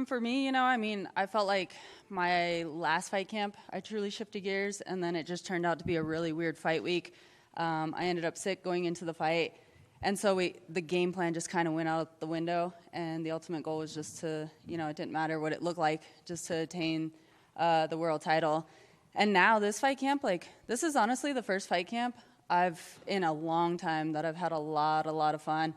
For me, I felt like my last fight camp, I truly shifted gears, and then it just turned out to be a really weird fight week. I ended up sick going into the fight, and so the game plan just kind of went out the window, and the ultimate goal was just to, it didn't matter what it looked like, just to attain the world title. And now this fight camp, this is honestly the first fight camp in a long time that I've had a lot of fun.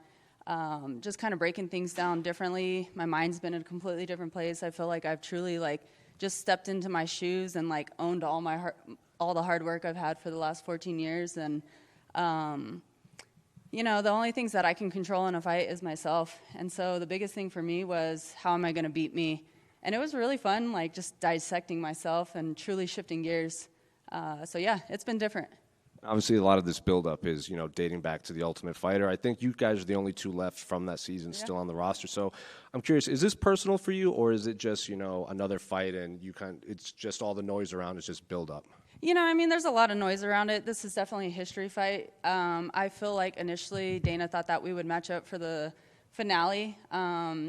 Just kind of breaking things down differently. My mind's been in a completely different place. I feel like I've truly just stepped into my shoes and owned all the hard work I've had for the last 14 years. And, the only things that I can control in a fight is myself. And so the biggest thing for me was, how am I going to beat me? And it was really fun, just dissecting myself and truly shifting gears. So yeah, it's been different. Obviously, a lot of this buildup is, dating back to The Ultimate Fighter. I think you guys are the only two left from that season still on the roster. So I'm curious, is this personal for you, or is it just, another fight and it's just all the noise around, it's just buildup? There's a lot of noise around it. This is definitely a history fight. I feel like initially Dana thought that we would match up for the finale.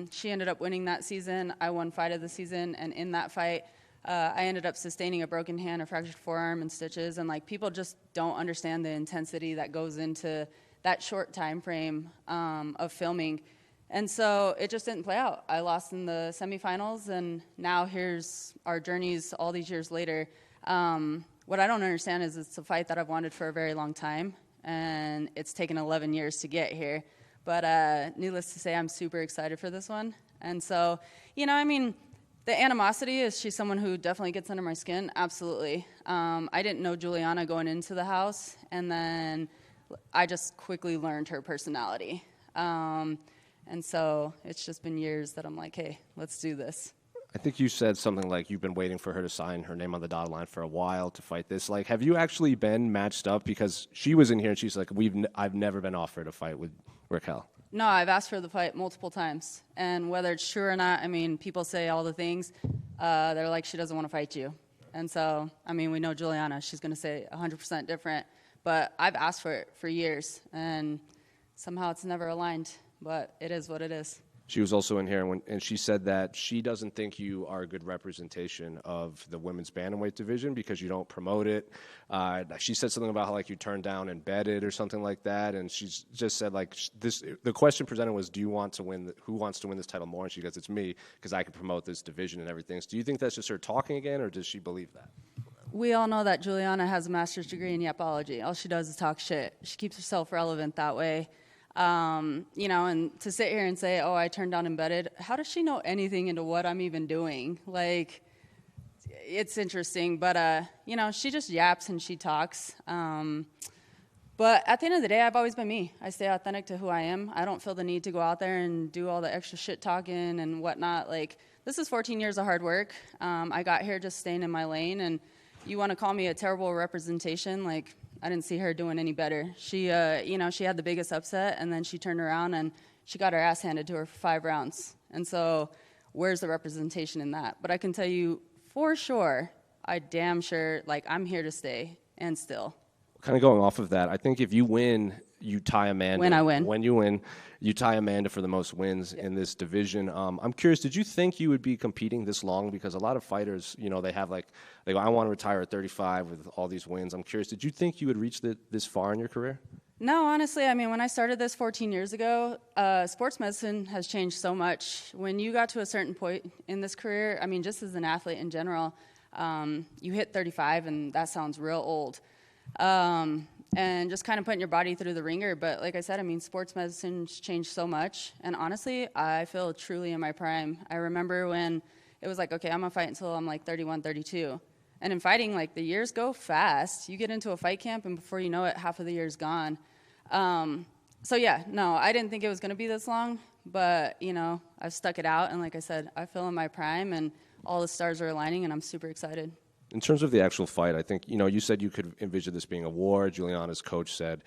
She ended up winning that season. I won fight of the season, and in that fight, I ended up sustaining a broken hand, a fractured forearm, and stitches. And people just don't understand the intensity that goes into that short time frame of filming. And so it just didn't play out. I lost in the semifinals, and now here's our journeys all these years later. What I don't understand is it's a fight that I've wanted for a very long time, and it's taken 11 years to get here. But needless to say, I'm super excited for this one. And so, the animosity, is she someone who definitely gets under my skin? Absolutely. I didn't know Julianna going into the house, and then I just quickly learned her personality. And so it's just been years that I'm like, hey, let's do this. I think you said something like you've been waiting for her to sign her name on the dotted line for a while to fight this. Have you actually been matched up? Because she was in here and she's like, I've never been offered a fight with Raquel. No, I've asked for the fight multiple times. And whether it's true or not, people say all the things. They're like, she doesn't want to fight you. And so, we know Julianna. She's going to say 100% different. But I've asked for it for years, and somehow it's never aligned. But it is what it is. She was also in here, and she said that she doesn't think you are a good representation of the women's bantamweight division because you don't promote it. She said something about how you turned down Embedded or something like that, and she's just said this. The question presented was, who wants to win this title more? And she goes, it's me, because I can promote this division and everything. So do you think that's just her talking again, or does she believe that? We all know that Julianna has a master's degree in yapology. All she does is talk shit. She keeps herself relevant that way. And to sit here and say, I turned down Embedded, how does she know anything into what I'm even doing? It's interesting, but, she just yaps and she talks. But at the end of the day, I've always been me. I stay authentic to who I am. I don't feel the need to go out there and do all the extra shit talking and whatnot. This is 14 years of hard work. I got here just staying in my lane, and you want to call me a terrible representation, I didn't see her doing any better. She, she had the biggest upset, and then she turned around and she got her ass handed to her for 5 rounds. And so where's the representation in that? But I can tell you for sure, I'm here to stay and still. Kind of going off of that, I think if you win, you tie Amanda. When I win. When you win, you tie Amanda for the most wins in this division. I'm curious, did you think you would be competing this long? Because a lot of fighters, they have they go, I want to retire at 35 with all these wins. I'm curious, did you think you would reach this far in your career? No, honestly, when I started this 14 years ago, sports medicine has changed so much. When you got to a certain point in this career, just as an athlete in general, you hit 35 and that sounds real old. And just kind of putting your body through the ringer. But like I said, sports medicine's changed so much. And honestly, I feel truly in my prime. I remember when it was okay, I'm going to fight until I'm 31, 32. And in fighting, the years go fast. You get into a fight camp, and before you know it, half of the year's gone. So yeah, no, I didn't think it was going to be this long. But, I've stuck it out. And like I said, I feel in my prime, and all the stars are aligning, and I'm super excited. In terms of the actual fight, I think, you said you could envision this being a war. Julianna's coach said,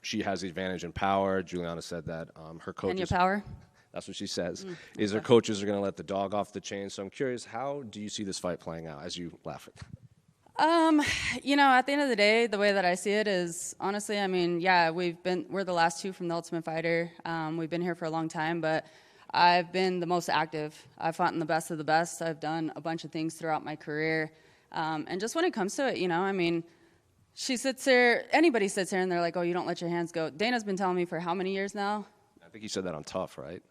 she has the advantage in power. Julianna said that her coaches... And your power? That's what she says, is her coaches are going to let the dog off the chain. So I'm curious, how do you see this fight playing out as you laugh at it? At the end of the day, the way that I see it is, honestly, we're the last two from The Ultimate Fighter. We've been here for a long time, but I've been the most active. I've fought in the best of the best. I've done a bunch of things throughout my career. And just when it comes to it, you know, I mean, she sits there, anybody sits there and they're like, oh, you don't let your hands go. Dana's been telling me for how many years now? I think you said that on Tough, right?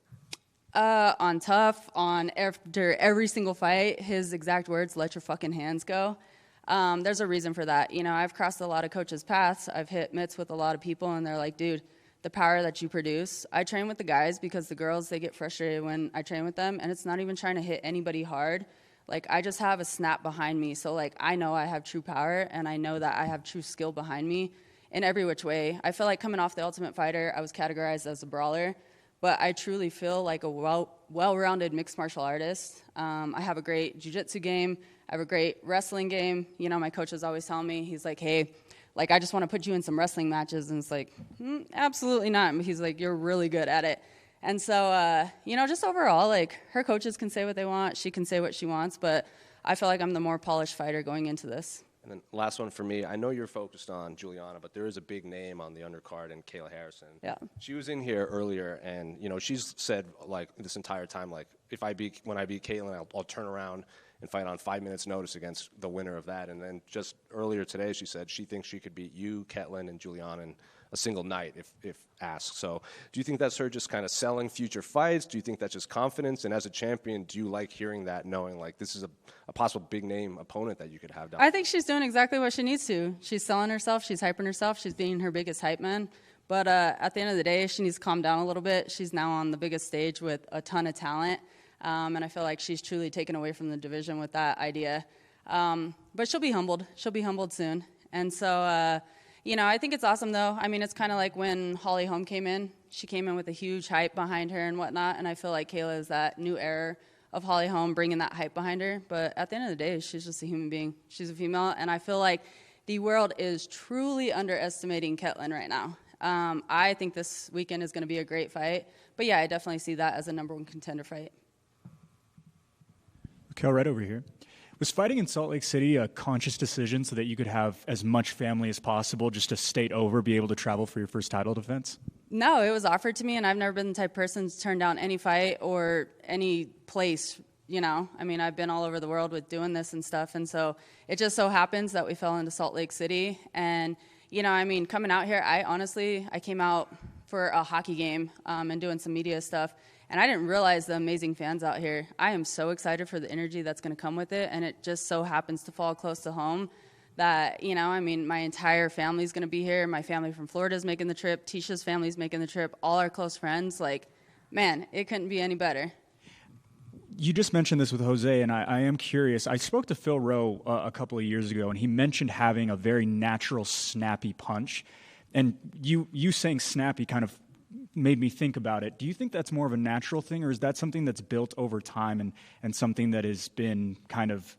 On Tough, on after every single fight, his exact words, let your fucking hands go. There's a reason for that. You know, I've crossed a lot of coaches' paths. I've hit mitts with a lot of people, and they're like, dude, the power that you produce. I train with the guys because the girls, they get frustrated when I train with them, and it's not even trying to hit anybody hard. Like, I just have a snap behind me. So, like, I know I have true power, and I know that I have true skill behind me in every which way. I feel like coming off The Ultimate Fighter, I was categorized as a brawler, but I truly feel like a well-rounded mixed martial artist. I have a great jiu-jitsu game. I have a great wrestling game. You know, my coach is always telling me, he's like, hey, like, I just want to put you in some wrestling matches. And it's like, absolutely not. He's like, you're really good at it. And so, you know, just overall, like, her coaches can say what they want. She can say what she wants. But I feel like I'm the more polished fighter going into this. And then last one for me. I know you're focused on Julianna, but there is a big name on the undercard in Kayla Harrison. Yeah. She was in here earlier, and, you know, she's said, like, this entire time, like, when I beat Caitlin, I'll turn around and fight on 5 minutes' notice against the winner of that. And then just earlier today, she said she thinks she could beat you, Ketlin, and Julianna in a single night if asked. So do you think that's her just kind of selling future fights? Do you think that's just confidence? And as a champion, do you like hearing that, knowing, like, this is a possible big-name opponent that you could have down? I think she's doing exactly what she needs to. She's selling herself. She's hyping herself. She's being her biggest hype man. But at the end of the day, she needs to calm down a little bit. She's now on the biggest stage with a ton of talent. And I feel like she's truly taken away from the division with that idea. But she'll be humbled. She'll be humbled soon. And so, you know, I think it's awesome, though. I mean, it's kind of like when Holly Holm came in. She came in with a huge hype behind her and whatnot. And I feel like Kayla is that new era of Holly Holm bringing that hype behind her. But at the end of the day, she's just a human being. She's a female. And I feel like the world is truly underestimating Ketlin right now. I think this weekend is going to be a great fight. But, yeah, I definitely see that as a number one contender fight. Raquel, right over here. Was fighting in Salt Lake City a conscious decision so that you could have as much family as possible, just a state over, be able to travel for your first title defense? No, it was offered to me, and I've never been the type of person to turn down any fight or any place, you know. I mean, I've been all over the world with doing this and stuff, and so it just so happens that we fell into Salt Lake City. And, you know, I mean, coming out here, I came out for a hockey game and doing some media stuff. And I didn't realize the amazing fans out here. I am so excited for the energy that's going to come with it, and it just so happens to fall close to home that, you know, I mean, my entire family's going to be here. My family from Florida is making the trip. Tisha's family's making the trip. All our close friends. Like, man, it couldn't be any better. You just mentioned this with Jose, and I am curious. I spoke to Phil Rowe a couple of years ago, and he mentioned having a very natural, snappy punch. And you saying snappy kind of made me think about it. Do you think that's more of a natural thing, or is that something that's built over time and something that has been kind of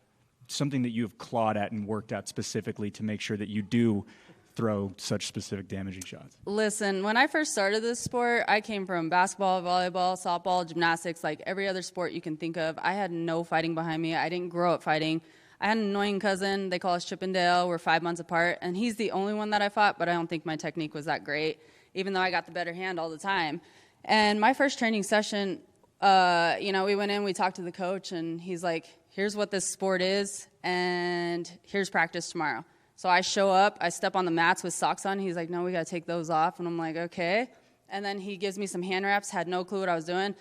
something that you have clawed at and worked at specifically to make sure that you do throw such specific damaging shots? Listen, when I first started this sport, I came from basketball, volleyball, softball, gymnastics, like every other sport you can think of. I had no fighting behind me. I didn't grow up fighting. I had an annoying cousin. They call us Chippendale. We're 5 months apart, and he's the only one that I fought, but I don't think my technique was that great, even though I got the better hand all the time. And my first training session, you know, we went in, we talked to the coach, and he's like, here's what this sport is, and here's practice tomorrow. So I show up, I step on the mats with socks on. He's like, no, we got to take those off. And I'm like, okay. And then he gives me some hand wraps, had no clue what I was doing.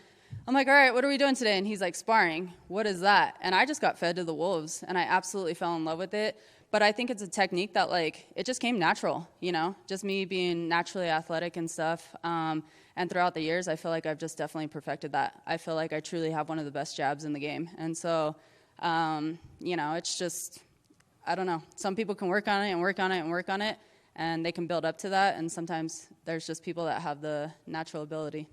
I'm like, all right, what are we doing today? And he's like, sparring. What is that? And I just got fed to the wolves, and I absolutely fell in love with it. But I think it's a technique that, like, it just came natural, you know, just me being naturally athletic and stuff. And throughout the years, I feel like I've just definitely perfected that. I feel like I truly have one of the best jabs in the game. And so, you know, it's just, I don't know. Some people can work on it and work on it and work on it, and they can build up to that. And sometimes there's just people that have the natural ability.